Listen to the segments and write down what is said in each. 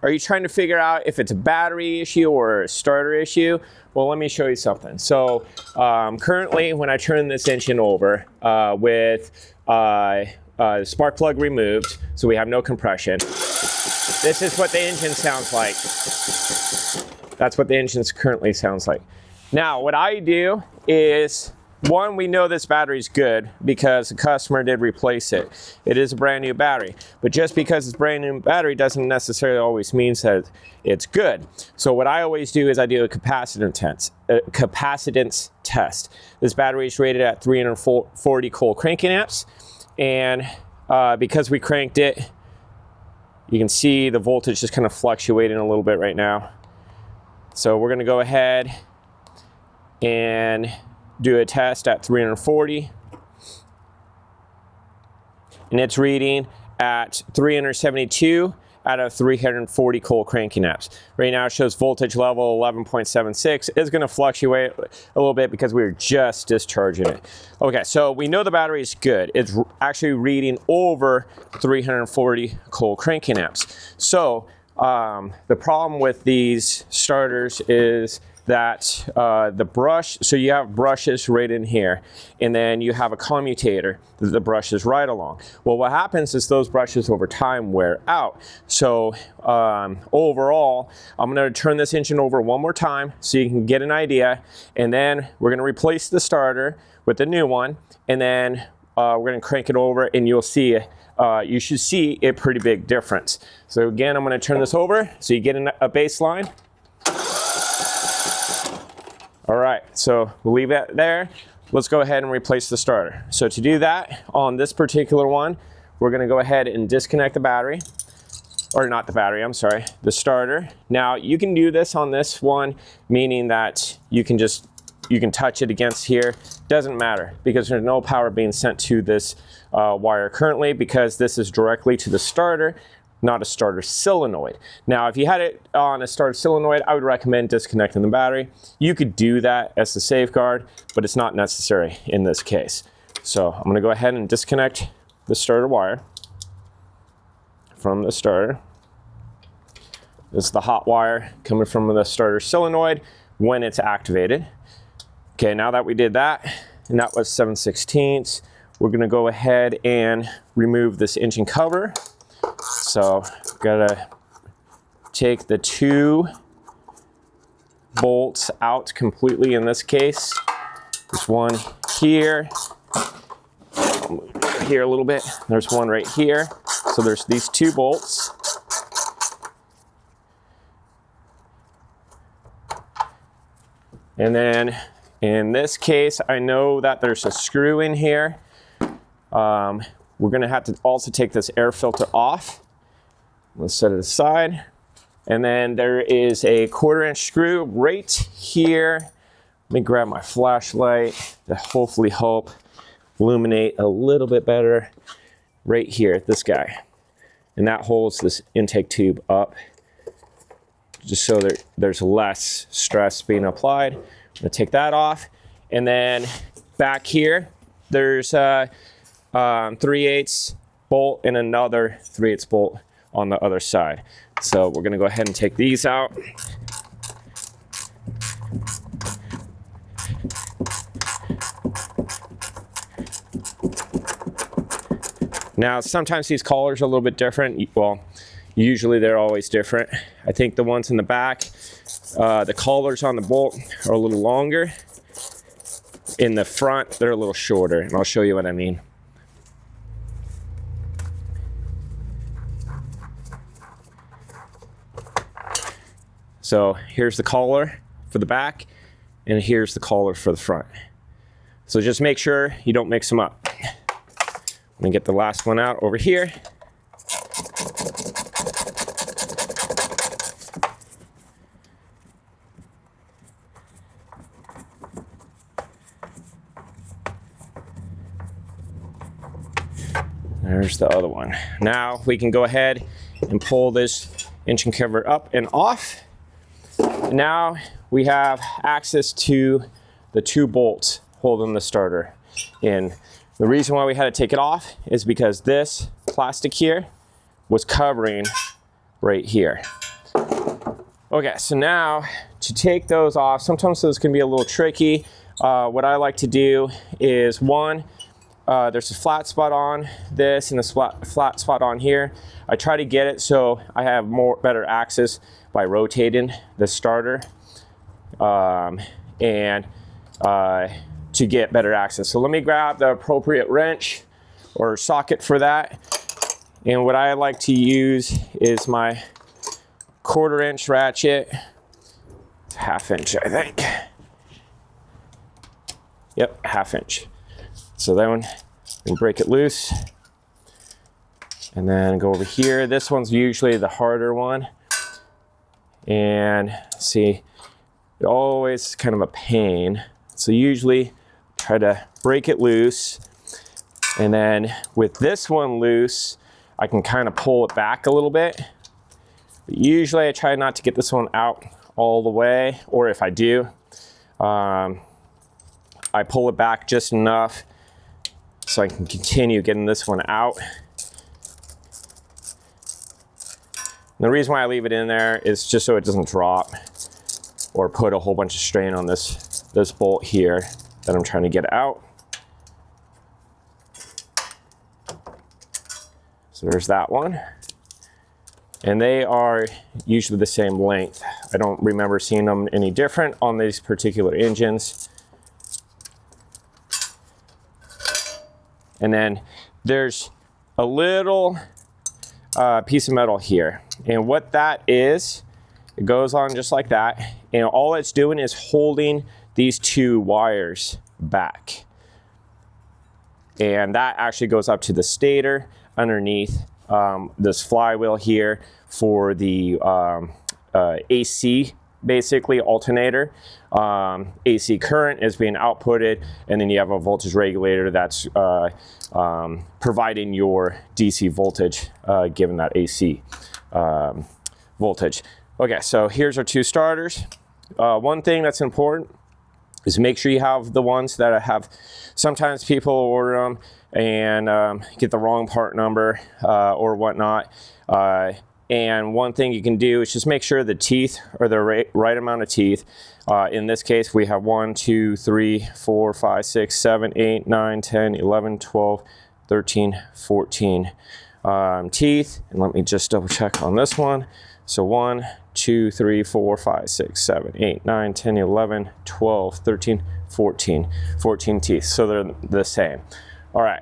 Are you trying to figure out if it's a battery issue or a starter issue? Well, let me show you something. So currently when I turn this engine over with the spark plug removed, so we have no compression, this is what the engine sounds like. That's what the engine currently sounds like. Now, what I do is, one, we know this battery's good because the customer did replace it. It is a brand new battery, but just because it's a brand new battery doesn't necessarily always mean that it's good. So what I always do is I do a capacitance test. This battery is rated at 340 cold cranking amps, and because we cranked it, you can see the voltage is kind of fluctuating a little bit right now. So we're going to go ahead and do a test at 340, and it's reading at 372 out of 340 cold cranking amps. Right now it shows voltage level 11.76. It's going to fluctuate a little bit because we were just discharging it. Okay, so we know the battery is good. It's actually reading over 340 cold cranking amps. So the problem with these starters is that the brush, so you have brushes right in here, and then you have a commutator that the brush is right along. Well, what happens is those brushes over time wear out. So overall, I'm gonna turn this engine over one more time so you can get an idea, and then we're gonna replace the starter with the new one, and then we're gonna crank it over, and you'll see you should see a pretty big difference. So again, I'm gonna turn this over so you get a baseline. All right, so we'll leave it there. Let's go ahead and replace the starter. So to do that, on this particular one, we're gonna go ahead and disconnect the battery, or not the battery, I'm sorry, the starter. Now you can do this on this one, meaning that you can touch it against here. Doesn't matter because there's no power being sent to this wire currently, because this is directly to the starter, not a starter solenoid. Now, if you had it on a starter solenoid, I would recommend disconnecting the battery. You could do that as a safeguard, but it's not necessary in this case. So I'm gonna go ahead and disconnect the starter wire from the starter. This is the hot wire coming from the starter solenoid when it's activated. Okay, now that we did that, and that was 7/16, we're gonna go ahead and remove this engine cover. So gotta take the two bolts out completely in this case. There's one here, here a little bit. There's one right here. So there's these two bolts. And then in this case, I know that there's a screw in here. We're gonna have to also take this air filter off. Let's set it aside. And then there is a 1/4 inch screw right here. Let me grab my flashlight to hopefully help illuminate a little bit better. Right here, this guy. And that holds this intake tube up, just so there's less stress being applied. I'm gonna take that off. And then back here, there's 3/8 bolt and another 3/8 bolt on the other side. So we're gonna go ahead and take these out. Now, sometimes these collars are a little bit different. Well, usually they're always different. I think the ones in the back, the collars on the bolt are a little longer. In the front, they're a little shorter, and I'll show you what I mean. So here's the collar for the back, and here's the collar for the front. So just make sure you don't mix them up. I'm gonna get the last one out over here. There's the other one. Now we can go ahead and pull this engine cover up and off. Now we have access to the two bolts holding the starter in. The reason why we had to take it off is because this plastic here was covering right here. Okay, so now to take those off, sometimes those can be a little tricky. What I like to do is there's a flat spot on this and a flat spot on here. I try to get it so I have better access by rotating the starter to get better access. So let me grab the appropriate wrench or socket for that. And what I like to use is my 1/4 inch ratchet. It's 1/2 inch, I think. Yep, 1/2 inch. So that one, you can break it loose. And then go over here. This one's usually the harder one. And see, it always kind of a pain. So usually try to break it loose. And then with this one loose, I can kind of pull it back a little bit. But usually I try not to get this one out all the way, or if I do, I pull it back just enough so I can continue getting this one out. And the reason why I leave it in there is just so it doesn't drop or put a whole bunch of strain on this bolt here that I'm trying to get out. So there's that one. And they are usually the same length. I don't remember seeing them any different on these particular engines. And then there's a little piece of metal here. And what that is, it goes on just like that. And all it's doing is holding these 2 wires back. And that actually goes up to the stator underneath this flywheel here for the AC, basically alternator. AC current is being outputted, and then you have a voltage regulator that's providing your DC voltage given that AC voltage. Okay, so here's our 2 starters. One thing that's important is make sure you have the ones that I have. Sometimes people order them and get the wrong part number or whatnot. And one thing you can do is just make sure the teeth are the right amount of teeth. In this case, we have 1, 2, 3, 4, 5, 6, 7, 8, 9, 10, 11, 12, 13, 14 teeth. And let me just double check on this one. So 1, 2, 3, 4, 5, 6, 7, 8, 9, 10, 11, 12, 13, 14 teeth. So they're the same. All right,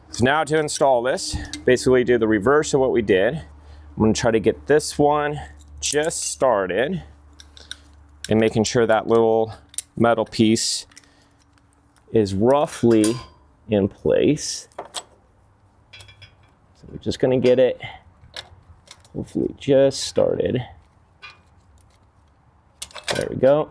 so now to install this, basically do the reverse of what we did. I'm going to try to get this one just started and making sure that little metal piece is roughly in place. So we're just going to get it hopefully just started. There we go.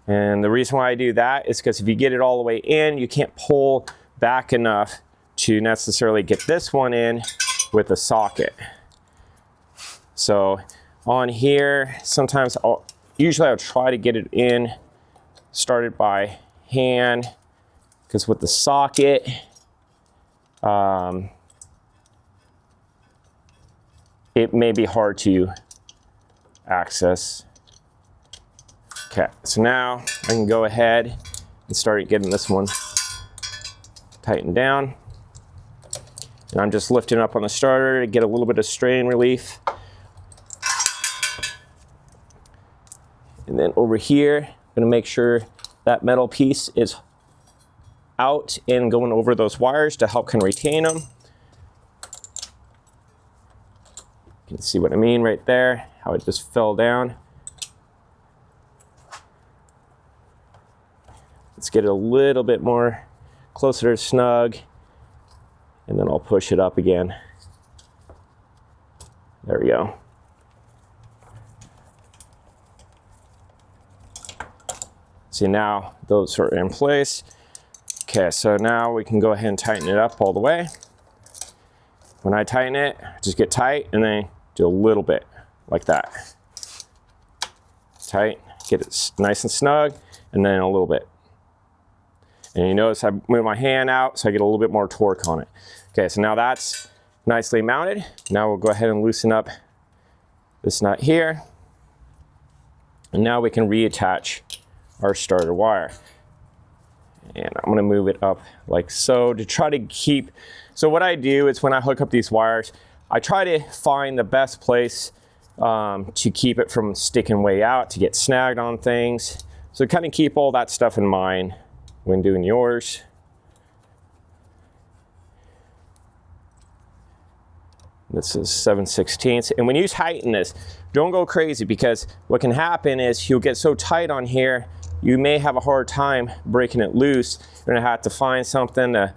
And the reason why I do that is because if you get it all the way in, you can't pull back enough to necessarily get this one in with a socket. So on here, sometimes usually I'll try to get it in started by hand, because with the socket, it may be hard to access. Okay, so now I can go ahead and start getting this one tightened down. And I'm just lifting up on the starter to get a little bit of strain relief. And then over here, I'm gonna make sure that metal piece is out and going over those wires to help kind of retain them. You can see what I mean right there, how it just fell down. Let's get it a little bit more closer to snug, and then I'll push it up again. There we go. See, now those are in place. Okay, so now we can go ahead and tighten it up all the way. When I tighten it, just get tight and then do a little bit like that. Tight, get it nice and snug, and then a little bit. And you notice I move my hand out so I get a little bit more torque on it. Okay, so now that's nicely mounted. Now we'll go ahead and loosen up this nut here. And now we can reattach our starter wire. And I'm gonna move it up like so to try to keep, so what I do is when I hook up these wires, I try to find the best place to keep it from sticking way out, to get snagged on things. So kind of keep all that stuff in mind when doing yours. This is 7/16. And when you tighten this, don't go crazy, because what can happen is you'll get so tight on here, you may have a hard time breaking it loose. You're gonna have to find something to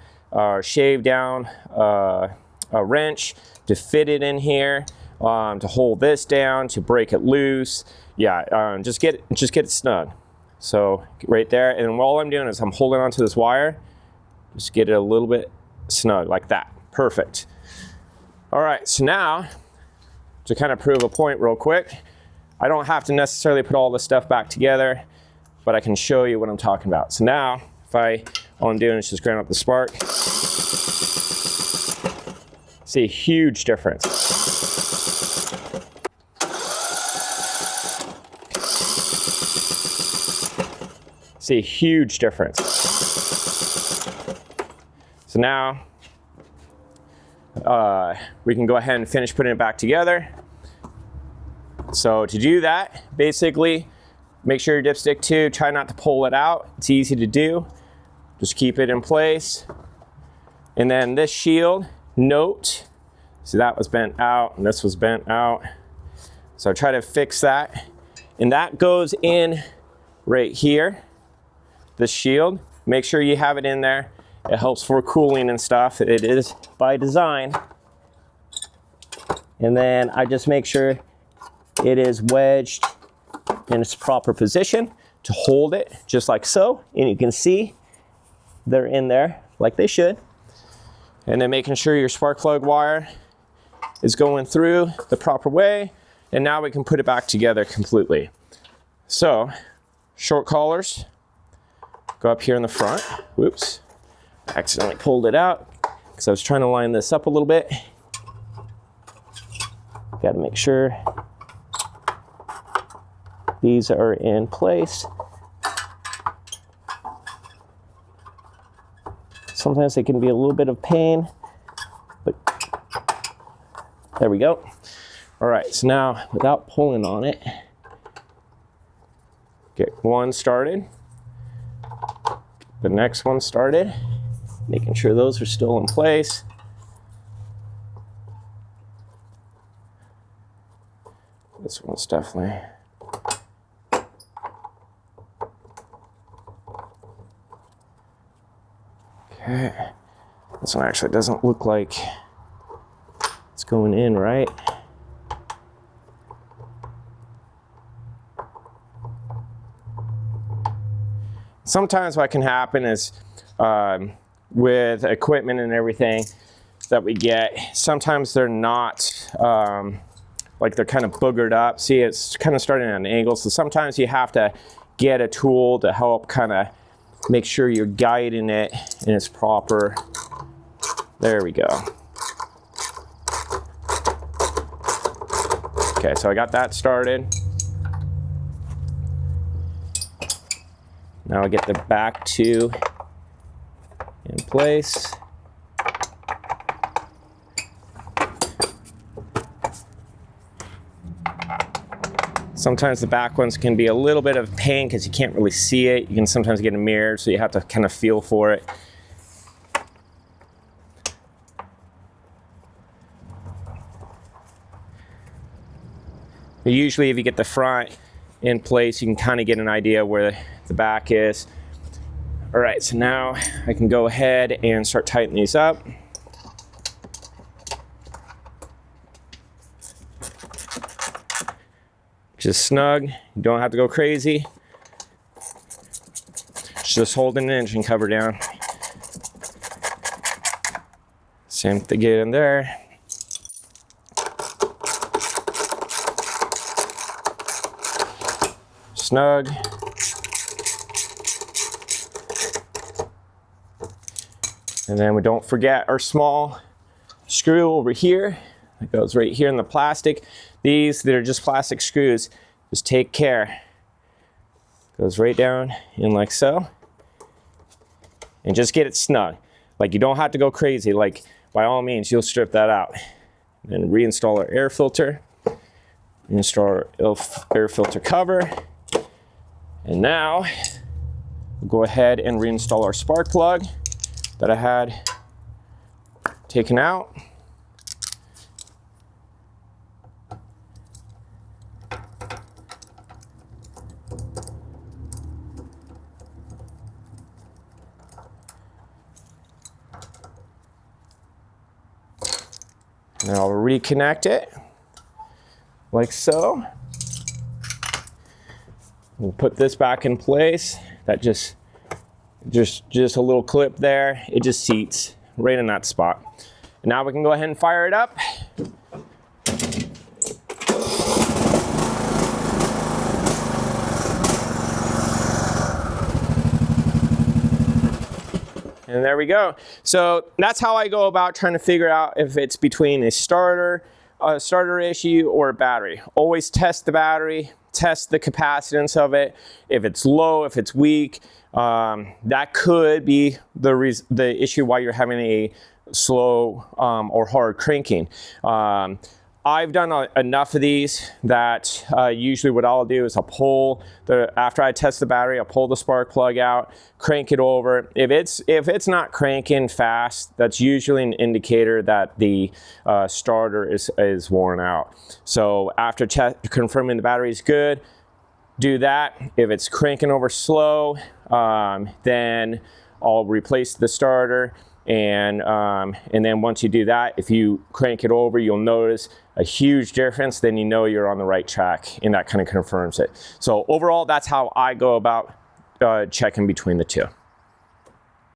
shave down a wrench to fit it in here, to hold this down, to break it loose. Yeah, just get it snug. So right there, and all I'm doing is I'm holding onto this wire, just get it a little bit snug like that. Perfect. All right, so now to kind of prove a point real quick, I don't have to necessarily put all this stuff back together, but I can show you what I'm talking about. So now, all I'm doing is just ground up the spark. See a huge difference. See a huge difference. So now, we can go ahead and finish putting it back together. So to do that, basically, make sure your dipstick too, try not to pull it out. It's easy to do. Just keep it in place. And then this shield, note, see that was bent out and this was bent out. So try to fix that. And that goes in right here, this shield. Make sure you have it in there. It helps for cooling and stuff. It is by design. And then I just make sure it is wedged in its proper position to hold it, just like so. And you can see they're in there like they should. And then making sure your spark plug wire is going through the proper way. And now we can put it back together completely. So, short collars go up here in the front. Whoops. Accidentally pulled it out because I was trying to line this up a little bit. Got to make sure these are in place. Sometimes they can be a little bit of pain, but there we go. All right, so now without pulling on it, get one started, the next one started. Making sure those are still in place. This one's definitely. Okay. This one actually doesn't look like it's going in right. Sometimes what can happen is with equipment and everything that we get, sometimes they're not, like they're kind of boogered up. See, it's kind of starting at an angle, so sometimes you have to get a tool to help kind of make sure you're guiding it in its proper. There we go. Okay, so I got that started. Now I get the back two in place. Sometimes the back ones can be a little bit of pain because you can't really see it. You can sometimes get a mirror, so you have to kind of feel for it. But usually if you get the front in place, you can kind of get an idea where the back is. All right, so now I can go ahead and start tightening these up. Just snug, you don't have to go crazy. Just holding the engine cover down. Same thing, get in there. Snug. And then we don't forget our small screw over here. It goes right here in the plastic. These, they're just plastic screws. Just take care. Goes right down in like so. And just get it snug. Like, you don't have to go crazy. Like, by all means, you'll strip that out. Then reinstall our air filter. Install our air filter cover. And now, we'll go ahead and reinstall our spark plug that I had taken out. Now I'll reconnect it like so. We'll put this back in place. That just a little clip there. It just seats right in that spot. And now we can go ahead and fire it up. And there we go. So that's how I go about trying to figure out if it's between a starter issue or a battery. Always test the battery, test the capacitance of it. If it's low, if it's weak, that could be the issue why you're having a slow or hard cranking. I've done enough of these that usually what I'll do is I'll pull after I test the battery, I'll pull the spark plug out, crank it over. If it's not cranking fast, that's usually an indicator that the starter is worn out. So after confirming the battery is good, do that. If it's cranking over slow, then I'll replace the starter. And then once you do that, if you crank it over, you'll notice a huge difference. Then you know you're on the right track, and that kind of confirms it. So overall, that's how I go about checking between the two.